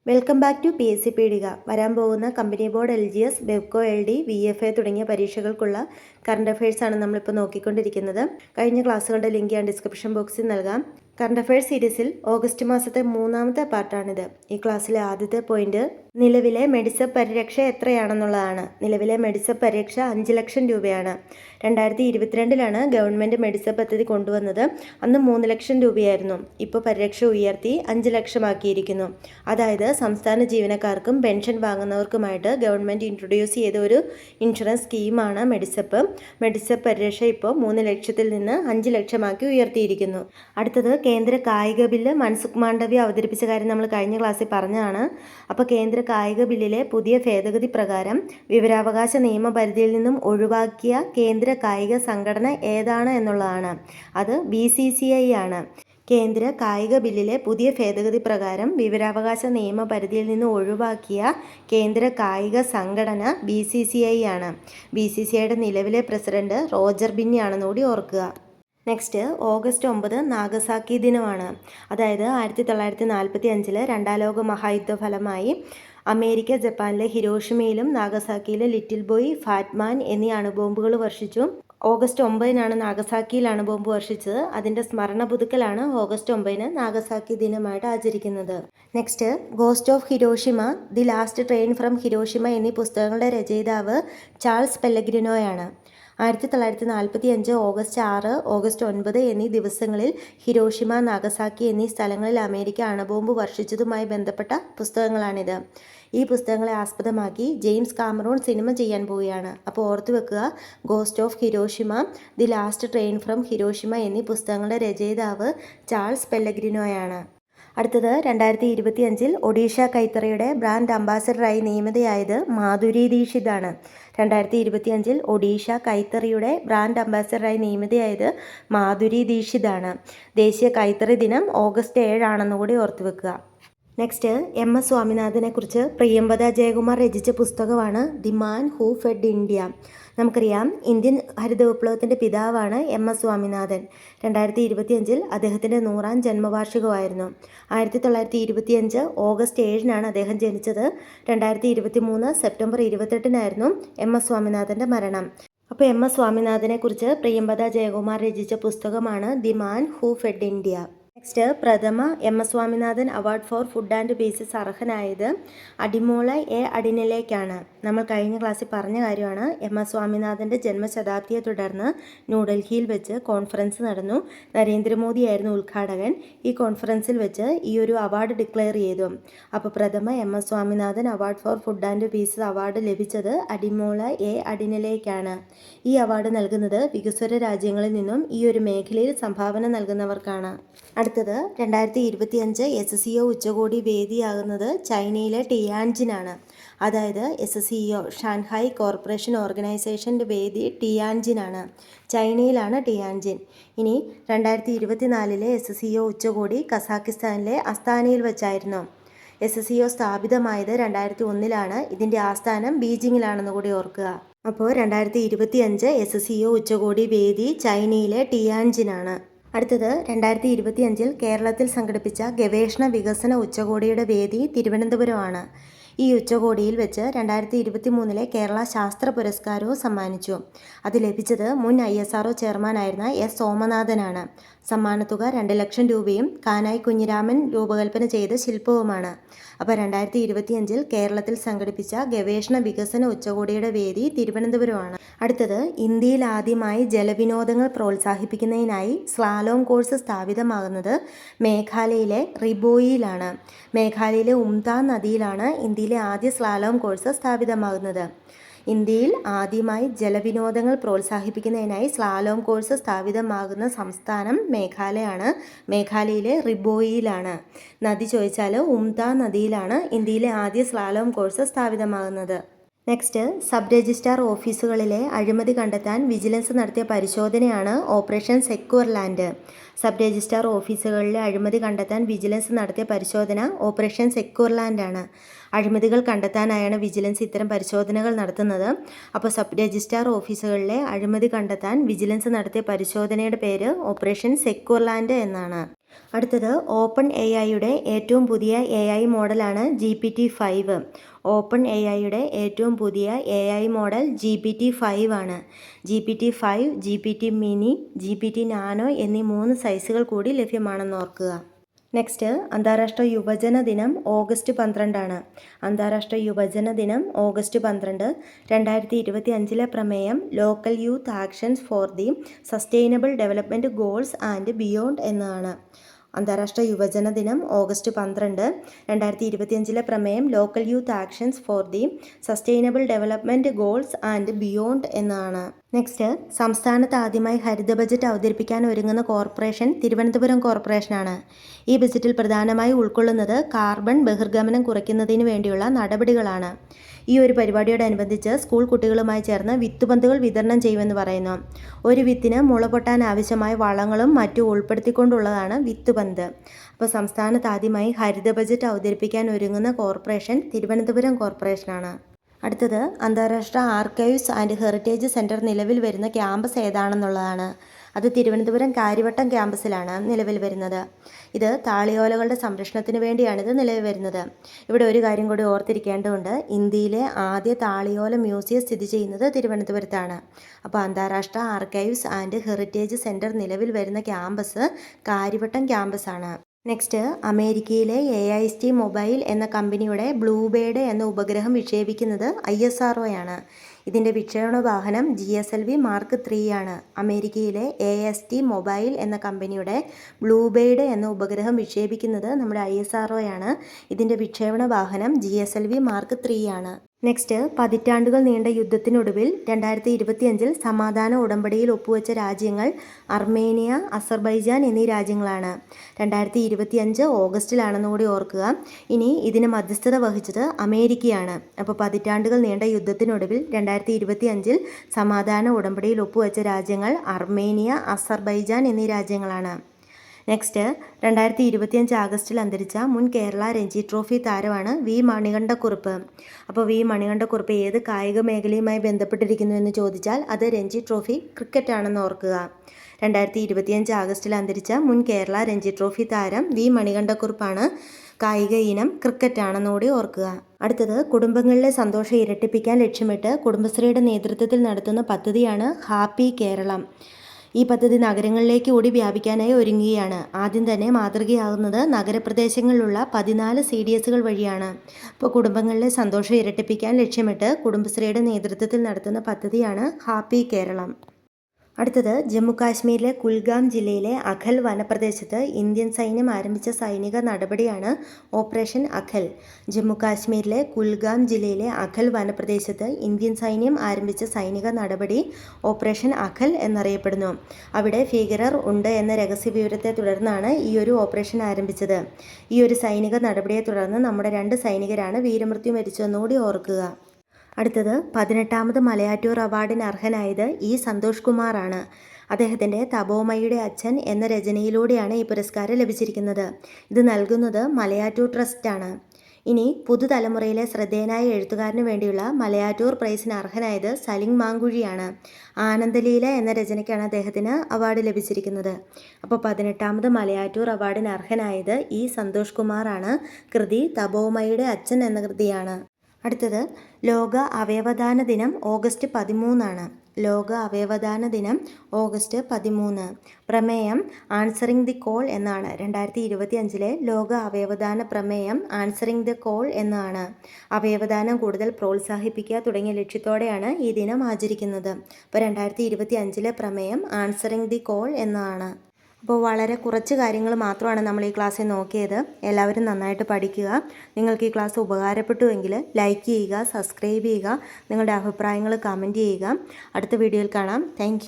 Welcome back to PSC Peedika. വരാൻ പോകുന്ന company board, LGS, Bevco, LD, VFA തുടങ്ങിയ പരീക്ഷകൾക്കുള്ള കറണ്ട് അഫയേഴ്സാണ് നമ്മളിപ്പോൾ നോക്കിക്കൊണ്ടിരിക്കുന്നത്. കഴിഞ്ഞ ക്ലാസ്സുകളുടെ ലിങ്ക് ഞാൻ ഡിസ്ക്രിപ്ഷൻ ബോക്സിൽ നൽകാം. കറണ്ട് അഫയേഴ്സ് സീരീസിൽ ഓഗസ്റ്റ് മാസത്തെ 3ാമത്തെ പാർട്ടാണിത്. ഈ ക്ലാസ്സിലെ ആദ്യത്തെ പോയിന്റ് നിലവിലെ മെഡിസപ്പ് പരിരക്ഷ എത്രയാണെന്നുള്ളതാണ്. നിലവിലെ മെഡിസപ്പ് പരിരക്ഷ 5 ലക്ഷം രൂപയാണ്. 2022 ഗവൺമെൻറ് മെഡിസപ്പ് പദ്ധതി കൊണ്ടുവന്നത്. അന്ന് 3 ലക്ഷം രൂപയായിരുന്നു. ഇപ്പോൾ പരിരക്ഷ ഉയർത്തി 5 ലക്ഷമാക്കിയിരിക്കുന്നു. അതായത് സംസ്ഥാന ജീവനക്കാർക്കും പെൻഷൻ വാങ്ങുന്നവർക്കുമായിട്ട് ഗവൺമെൻറ് ഇൻട്രൊഡ്യൂസ് ചെയ്ത ഒരു ഇൻഷുറൻസ് സ്കീമാണ് മെഡിസപ്പ്. മെഡിസപ്പ് പരിരക്ഷ ഇപ്പോൾ 3 ലക്ഷത്തിൽ നിന്ന് 5 ലക്ഷമാക്കി ഉയർത്തിയിരിക്കുന്നു. അടുത്തത് കേന്ദ്ര കായിക ബില്ല്. മൻസുഖ് മാണ്ഡവ്യ അവതരിപ്പിച്ച കാര്യം നമ്മൾ കഴിഞ്ഞ ക്ലാസ്സിൽ പറഞ്ഞതാണ്. അപ്പോൾ കേന്ദ്ര കായിക ബില്ലിലെ പുതിയ ഭേദഗതി പ്രകാരം വിവരാവകാശ നിയമപരിധിയിൽ നിന്നും ഒഴിവാക്കിയ കേന്ദ്ര കായിക സംഘടന ഏതാണ് എന്നുള്ളതാണ്. അത് BCCI ആണ്. കേന്ദ്ര കായിക ബില്ലിലെ പുതിയ ഭേദഗതി പ്രകാരം വിവരാവകാശ നിയമപരിധിയിൽ നിന്ന് ഒഴിവാക്കിയ കേന്ദ്ര കായിക സംഘടന BCCI ആണ്. BCCIയുടെ നിലവിലെ പ്രസിഡന്റ് റോജർ ബിന്നി ആണെന്ന് കൂടി ഓർക്കുക. നെക്സ്റ്റ്, ഓഗസ്റ്റ് 9 നാഗസാക്കി ദിനമാണ്. അതായത് 1945 രണ്ടാം ലോക മഹായുദ്ധ ഫലമായി അമേരിക്ക ജപ്പാനിലെ ഹിരോഷിമയിലും നാഗസാക്കിയിലും ലിറ്റിൽ ബോയ്, ഫാറ്റ്മാൻ എന്നീ അണുബോംബുകൾ വർഷിച്ചു. ഓഗസ്റ്റ് 9 നാഗസാക്കിയിൽ അണുബോംബ് വർഷിച്ചത്. അതിൻ്റെ സ്മരണ പുതുക്കലാണ് ഓഗസ്റ്റ് 9 നാഗസാക്കി ദിനമായിട്ട് ആചരിക്കുന്നത്. Next, ghost of Hiroshima, the last train from Hiroshima എന്നീ പുസ്തകങ്ങളുടെ രചയിതാവ് ചാൾസ് പെല്ലഗ്രിനോയാണ്. 1945 ഓഗസ്റ്റ് 6, ഓഗസ്റ്റ് 9 എന്നീ ദിവസങ്ങളിൽ ഹിരോഷിമ, നാഗസാക്കി എന്നീ സ്ഥലങ്ങളിൽ അമേരിക്ക അണുബോംബ് വർഷിച്ചതുമായി ബന്ധപ്പെട്ട പുസ്തകങ്ങളാണിത്. ഈ പുസ്തകങ്ങളെ ആസ്പദമാക്കി ജെയിംസ് കാമറൂൺ സിനിമ ചെയ്യാൻ പോവുകയാണ്. അപ്പോൾ ഓർത്തു വെക്കുക, ghost of Hiroshima, the last train from Hiroshima എന്നീ പുസ്തകങ്ങളുടെ രചയിതാവ് ചാൾസ് പെല്ലഗ്രിനോയാണ്. അടുത്തത് 2025 ഒഡീഷ കൈത്തറിയുടെ ബ്രാൻഡ് അംബാസഡറായി നിയമിതയായത് മാധുരി ദീക്ഷിതാണ്. 2025 ഒഡീഷ കൈത്തറിയുടെ ബ്രാൻഡ് അംബാസഡറായി നിയമിതയായത് മാധുരി ദീക്ഷിതാണ്. ദേശീയ കൈത്തറി ദിനം ഓഗസ്റ്റ് 7 ആണെന്നുകൂടി ഓർത്തു വെക്കുക. നെക്സ്റ്റ്, MS സ്വാമിനാഥനെ കുറിച്ച് പ്രിയംവദ ജയകുമാർ രചിച്ച പുസ്തകമാണ് the man who fed India. നമുക്കറിയാം, ഇന്ത്യൻ ഹരിത വിപ്ലവത്തിൻ്റെ പിതാവാണ് MS സ്വാമിനാഥൻ. 2025 അദ്ദേഹത്തിൻ്റെ 100ാം ജന്മവാർഷികമായിരുന്നു. 1925 ഓഗസ്റ്റ് 7 അദ്ദേഹം ജനിച്ചത്. 2023 സെപ്റ്റംബർ 28 MS സ്വാമിനാഥൻ്റെ മരണം. അപ്പോൾ MS സ്വാമിനാഥനെ കുറിച്ച് പ്രിയംവദ ജയകുമാർ രചിച്ച പുസ്തകമാണ് the man who fed India. Next, പ്രഥമ MS Swaminathan award for food and peaces അർഹനായത് അഡിമോള A അഡിനലേക്കാണ്. നമ്മൾ കഴിഞ്ഞ ക്ലാസ്സിൽ പറഞ്ഞ കാര്യമാണ്. MS സ്വാമിനാഥൻ്റെ ജന്മശതാബ്ദിയെ തുടർന്ന് ന്യൂഡൽഹിയിൽ വെച്ച് കോൺഫറൻസ് നടന്നു. നരേന്ദ്രമോദിയായിരുന്നു ഉദ്ഘാടകൻ. ഈ കോൺഫറൻസിൽ വെച്ച് ഈ ഒരു അവാർഡ് ഡിക്ലെയർ ചെയ്തു. അപ്പോൾ പ്രഥമ MS Swaminathan award for food and pieces award ലഭിച്ചത് അഡിമോള A അഡിനലേക്കാണ്. ഈ അവാർഡ് നൽകുന്നത് വികസ്വര രാജ്യങ്ങളിൽ നിന്നും ഈ ഒരു മേഖലയിൽ സംഭാവന നൽകുന്നവർക്കാണ്. അടുത്തത് 2025 SCO ഉച്ചകോടി വേദിയാകുന്നത് ചൈനയിലെ ടിയാൻജിനാണ്. അതായത് SCO ഷാൻഹായ് കോർപ്പറേഷൻ ഓർഗനൈസേഷൻ്റെ വേദി ടിയാൻജിനാണ്. ചൈനയിലാണ് ടിയാൻജിൻ. ഇനി 2024 SCO ഉച്ചകോടി കസാക്കിസ്ഥാനിലെ അസ്താനയിൽ വെച്ചായിരുന്നു. SCO സ്ഥാപിതമായത് 2001 ഇതിൻ്റെ ആസ്ഥാനം ബീജിങ്ങിലാണെന്ന് കൂടി ഓർക്കുക. അപ്പോൾ 2025 SCO ഉച്ചകോടി വേദി ചൈനയിലെ ടിയാൻജിനാണ്. അടുത്തത് 2025 കേരളത്തിൽ സംഘടിപ്പിച്ച ഗവേഷണ വികസന ഉച്ചകോടിയുടെ വേദി തിരുവനന്തപുരമാണ്. ഈ ഉച്ചകോടിയിൽ വെച്ച് 2023 കേരള ശാസ്ത്ര പുരസ്കാരവും സമ്മാനിച്ചു. അത് ലഭിച്ചത് മുൻ ISRO ചെയർമാനായിരുന്ന S സോമനാഥനാണ്. സമ്മാനത്തുക 2 ലക്ഷം രൂപയും കാനായി കുഞ്ഞിരാമൻ രൂപകൽപ്പന ചെയ്ത ശില്പവുമാണ്. അപ്പോൾ 2025 കേരളത്തിൽ സംഘടിപ്പിച്ച ഗവേഷണ വികസന ഉച്ചകോടിയുടെ വേദി തിരുവനന്തപുരമാണ്. അടുത്തത്, ഇന്ത്യയിൽ ആദ്യമായി ജലവിനോദങ്ങൾ പ്രോത്സാഹിപ്പിക്കുന്നതിനായി സ്ലാലോം കോഴ്സ് സ്ഥാപിതമാകുന്നത് മേഘാലയയിലെ റിബോയിലാണ്. മേഘാലയയിലെ ഉംതാ നദിയിലാണ് ഇന്ത്യയിലെ ആദ്യ സ്ലാലോം കോഴ്സ് സ്ഥാപിതമാകുന്നത്. ഇന്ത്യയിൽ ആദ്യമായി ജലവിനോദങ്ങൾ പ്രോത്സാഹിപ്പിക്കുന്നതിനായി സ്ലാലോം കോഴ്സ് സ്ഥാപിതമാകുന്ന സംസ്ഥാനം മേഘാലയയാണ്. മേഘാലയയിലെ റിബോയിലാണ്. നദി ചോദിച്ചാൽ ഉംതാ നദിയിലാണ് ഇന്ത്യയിലെ ആദ്യ സ്ലാലോം കോഴ്സ് സ്ഥാപിതമാകുന്നത്. നെക്സ്റ്റ്, സബ് രജിസ്ട്രാർ ഓഫീസുകളിലെ അഴിമതി കണ്ടെത്താൻ വിജിലൻസ് നടത്തിയ പരിശോധനയാണ് operation secure land. Sub registrar ഓഫീസുകളിലെ അഴിമതി കണ്ടെത്താൻ വിജിലൻസ് നടത്തിയ പരിശോധന ഓപ്പറേഷൻ സെക്യൂർ ലാൻഡാണ്. അഴിമതികൾ കണ്ടെത്താനായാണ് വിജിലൻസ് ഇത്തരം പരിശോധനകൾ നടത്തുന്നത്. അപ്പോൾ സബ് രജിസ്ട്രാർ ഓഫീസുകളിലെ അഴിമതി കണ്ടെത്താൻ വിജിലൻസ് നടത്തിയ പരിശോധനയുടെ പേര് ഓപ്പറേഷൻ സെക്യൂർ ലാൻഡ് എന്നാണ്. അടുത്തത് ഓപ്പൺ AI-യുടെ ഏറ്റവും പുതിയ AI മോഡലാണ് GPT-5. ഓപ്പൺ AI-യുടെ ഏറ്റവും പുതിയ AI മോഡൽ GPT-5 ആണ്. GPT-5, GPT mini, GPT nano എന്നീ 3 സൈസുകൾ കൂടി ലഭ്യമാണെന്ന് ഓർക്കുക. നെക്സ്റ്റ്, അന്താരാഷ്ട്ര യുവജന ദിനം ഓഗസ്റ്റ് 12 ആണ്. അന്താരാഷ്ട്ര യുവജന ദിനം ഓഗസ്റ്റ് 12. 2025 പ്രമേയം local youth actions for the sustainable development goals and beyond എന്നതാണ്. അന്താരാഷ്ട്ര യുവജന ദിനം ഓഗസ്റ്റ് 12. 2025 പ്രമേയം local youth actions for the sustainable development goals and beyond എന്നാണ്. നെക്സ്റ്റ്, സംസ്ഥാനത്ത് ആദ്യമായി ഹരിത ബജറ്റ് അവതരിപ്പിക്കാൻ ഒരുങ്ങുന്ന കോർപ്പറേഷൻ തിരുവനന്തപുരം കോർപ്പറേഷനാണ്. ഈ ബജറ്റിൽ പ്രധാനമായി ഉൾക്കൊള്ളുന്നത് കാർബൺ ബഹിർഗമനം കുറയ്ക്കുന്നതിന് വേണ്ടിയുള്ള നടപടികളാണ്. ഈ ഒരു പരിപാടിയോടനുബന്ധിച്ച് സ്കൂൾ കുട്ടികളുമായി ചേർന്ന് വിത്തുപന്തുകൾ വിതരണം ചെയ്യുമെന്ന് പറയുന്നു. ഒരു വിത്തിന് മുള പൊട്ടാൻ ആവശ്യമായ വളങ്ങളും മറ്റും ഉൾപ്പെടുത്തിക്കൊണ്ടുള്ളതാണ് വിത്തുപന്ത്. അപ്പോൾ സംസ്ഥാനത്ത് ആദ്യമായി ഹരിത ബജറ്റ് അവതരിപ്പിക്കാൻ ഒരുങ്ങുന്ന കോർപ്പറേഷൻ തിരുവനന്തപുരം കോർപ്പറേഷനാണ്. അടുത്തത്, അന്താരാഷ്ട്ര ആർക്കൈവ്സ് ആൻഡ് ഹെറിറ്റേജ് സെൻറ്റർ നിലവിൽ വരുന്ന ക്യാമ്പസ് ഏതാണെന്നുള്ളതാണ്. അത് തിരുവനന്തപുരം കാര്യവട്ടം ക്യാമ്പസിലാണ് നിലവിൽ വരുന്നത്. ഇത് താളിയോലകളുടെ സംരക്ഷണത്തിന് വേണ്ടിയാണിത് നിലവിൽ വരുന്നത്. ഇവിടെ ഒരു കാര്യം കൂടി ഓർത്തിരിക്കേണ്ടതുണ്ട്. ഇന്ത്യയിലെ ആദ്യ താളിയോല മ്യൂസിയം സ്ഥിതി ചെയ്യുന്നത് തിരുവനന്തപുരത്താണ്. അപ്പോൾ അന്താരാഷ്ട്ര ആർക്കൈവ്സ് ആൻഡ് ഹെറിറ്റേജ് സെൻറ്റർ നിലവിൽ വരുന്ന ക്യാമ്പസ് കാര്യവട്ടം ക്യാമ്പസാണ്. നെക്സ്റ്റ്, അമേരിക്കയിലെ AIST മൊബൈൽ എന്ന കമ്പനിയുടെ ബ്ലൂബേർഡ് എന്ന ഉപഗ്രഹം വിക്ഷേപിക്കുന്നത് ISRO ആണ്. ഇതിൻ്റെ വിക്ഷേപണ വാഹനം GSLV Mark 3 ആണ്. അമേരിക്കയിലെ AIST മൊബൈൽ എന്ന കമ്പനിയുടെ ബ്ലൂബേർഡ് എന്ന ഉപഗ്രഹം വിക്ഷേപിക്കുന്നത് നമ്മുടെ ISRO ആണ്. ഇതിൻ്റെ വിക്ഷേപണ വാഹനം GSLV Mark 3 ആണ്. നെക്സ്റ്റ്, പതിറ്റാണ്ടുകൾ നീണ്ട യുദ്ധത്തിനൊടുവിൽ 2025 സമാധാന ഉടമ്പടിയിൽ ഒപ്പുവെച്ച രാജ്യങ്ങൾ അർമേനിയ, അസർബൈജാൻ എന്നീ രാജ്യങ്ങളാണ്. 2025 ഓഗസ്റ്റിലാണെന്ന് കൂടി ഓർക്കുക. ഇനി ഇതിന് മധ്യസ്ഥത വഹിച്ചത് അമേരിക്കയാണ്. അപ്പോൾ പതിറ്റാണ്ടുകൾ നീണ്ട യുദ്ധത്തിനൊടുവിൽ 2025 സമാധാന ഉടമ്പടിയിൽ ഒപ്പുവെച്ച രാജ്യങ്ങൾ അർമേനിയ, അസർബൈജാൻ എന്നീ രാജ്യങ്ങളാണ്. നെക്സ്റ്റ്, 2025 ആഗസ്റ്റിൽ അന്തരിച്ച മുൻ കേരള രഞ്ജി ട്രോഫി താരമാണ് V. മണികണ്ഠക്കുറുപ്പ്. അപ്പോൾ V. മണികണ്ഠക്കുറുപ്പ് ഏത് കായിക മേഖലയുമായി ബന്ധപ്പെട്ടിരിക്കുന്നു എന്ന് ചോദിച്ചാൽ അത് രഞ്ജി ട്രോഫി ക്രിക്കറ്റ് ആണെന്ന് ഓർക്കുക. 2025 ആഗസ്റ്റിൽ അന്തരിച്ച മുൻ കേരള രഞ്ജി ട്രോഫി താരം V. മണികണ്ഠക്കുറുപ്പാണ്. കായിക ഇനം ക്രിക്കറ്റ് ആണെന്നുകൂടി ഓർക്കുക. അടുത്തത്, കുടുംബങ്ങളിലെ സന്തോഷം ഇരട്ടിപ്പിക്കാൻ ലക്ഷ്യമിട്ട് കുടുംബശ്രീയുടെ നേതൃത്വത്തിൽ നടത്തുന്ന പദ്ധതിയാണ് ഹാപ്പി കേരളം. ഈ പദ്ധതി നഗരങ്ങളിലേക്ക് കൂടി വ്യാപിക്കാനായി ഒരുങ്ങുകയാണ്. ആദ്യം തന്നെ മാതൃകയാകുന്നത് നഗരപ്രദേശങ്ങളിലുള്ള 14 CDSകൾ വഴിയാണ്. അപ്പോൾ കുടുംബങ്ങളിലെ സന്തോഷം ഇരട്ടിപ്പിക്കാൻ ലക്ഷ്യമിട്ട് കുടുംബശ്രീയുടെ നേതൃത്വത്തിൽ നടത്തുന്ന പദ്ധതിയാണ് ഹാപ്പി കേരളം. അടുത്തത്, ജമ്മു കാശ്മീരിലെ കുൽഗാം ജില്ലയിലെ അഖൽ വനപ്രദേശത്ത് ഇന്ത്യൻ സൈന്യം ആരംഭിച്ച സൈനിക നടപടിയാണ് ഓപ്പറേഷൻ അഖൽ. ജമ്മു കാശ്മീരിലെ കുൽഗാം ജില്ലയിലെ അഖൽ വനപ്രദേശത്ത് ഇന്ത്യൻ സൈന്യം ആരംഭിച്ച സൈനിക നടപടി ഓപ്പറേഷൻ അഖൽ എന്നറിയപ്പെടുന്നു. അവിടെ ഭീകരർ ഉണ്ട് എന്ന രഹസ്യവിവരത്തെ തുടർന്നാണ് ഈ ഒരു ഓപ്പറേഷൻ ആരംഭിച്ചത്. ഈ ഒരു സൈനിക നടപടിയെ തുടർന്ന് നമ്മുടെ 2 സൈനികരാണ് വീരമൃത്യു മരിച്ചതെന്നുകൂടി ഓർക്കുക. അടുത്തത്, 18ാമത് മലയാറ്റൂർ അവാർഡിന് അർഹനായത് E. സന്തോഷ് കുമാറാണ്. അദ്ദേഹത്തിൻ്റെ തപോമയുടെ അച്ഛൻ എന്ന രചനയിലൂടെയാണ് ഈ പുരസ്കാരം ലഭിച്ചിരിക്കുന്നത്. ഇത് നൽകുന്നത് മലയാറ്റൂർ ട്രസ്റ്റാണ്. ഇനി പുതുതലമുറയിലെ ശ്രദ്ധേയനായ എഴുത്തുകാരന് വേണ്ടിയുള്ള മലയാറ്റൂർ പ്രൈസിന് അർഹനായത് സലിം മാങ്കുഴിയാണ്. ആനന്ദലീല എന്ന രചനയ്ക്കാണ് അദ്ദേഹത്തിന് അവാർഡ് ലഭിച്ചിരിക്കുന്നത്. അപ്പോൾ 18ാമത് മലയാറ്റൂർ അവാർഡിന് അർഹനായത് E. സന്തോഷ് കുമാറാണ്. കൃതി തപോമയുടെ അച്ഛൻ എന്ന കൃതിയാണ്. അടുത്തത്, ലോക അവയവദാന ദിനം ഓഗസ്റ്റ് 13 ആണ്. ലോക അവയവദാന ദിനം ഓഗസ്റ്റ് 13. പ്രമേയം ആൻസറിങ് ദി കോൾ എന്നാണ്. 2025 ലോക അവയവദാന പ്രമേയം ആൻസറിങ് ദി കോൾ എന്നാണ്. അവയവദാനം കൂടുതൽ പ്രോത്സാഹിപ്പിക്കുക തുടങ്ങിയ ലക്ഷ്യത്തോടെയാണ് ഈ ദിനം ആചരിക്കുന്നത്. അപ്പോൾ 2025 പ്രമേയം ആൻസറിങ് ദി കോൾ എന്നാണ്. അപ്പോൾ വളരെ കുറച്ച് കാര്യങ്ങൾ മാത്രമാണ് നമ്മൾ ഈ ക്ലാസ്സിൽ നോക്കിയത്. എല്ലാവരും നന്നായിട്ട് പഠിക്കുക. നിങ്ങൾക്ക് ഈ ക്ലാസ് ഉപകാരപ്പെട്ടുവെങ്കിൽ ലൈക്ക് ചെയ്യുക, സബ്സ്ക്രൈബ് ചെയ്യുക, നിങ്ങളുടെ അഭിപ്രായങ്ങൾ കമൻറ്റ് ചെയ്യുക. അടുത്ത വീഡിയോയിൽ കാണാം. താങ്ക്